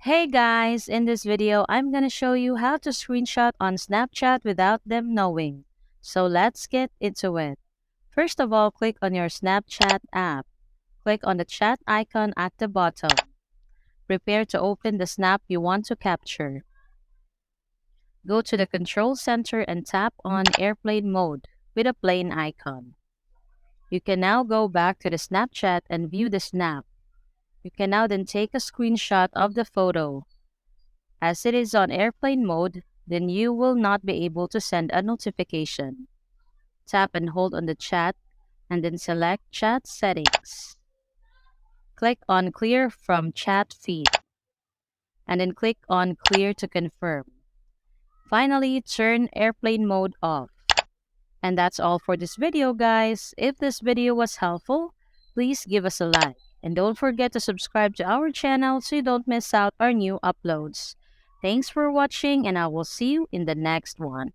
Hey guys, in this video, I'm gonna show you how to screenshot on Snapchat without them knowing. So let's get into it. First of all, click on your Snapchat app. Click on the chat icon at the bottom. Prepare to open the snap you want to capture. Go to the control center and tap on airplane mode with a plane icon. You can now go back to the Snapchat and view the snap. You can now then take a screenshot of the photo. As it is on airplane mode, then you will not be able to send a notification. Tap and hold on the chat and then select Chat Settings. Click on Clear from Chat Feed and then click on Clear to confirm. Finally, turn airplane mode off. And that's all for this video, guys. If this video was helpful, please give us a like. And don't forget to subscribe to our channel so you don't miss out our new uploads. Thanks for watching and I will see you in the next one.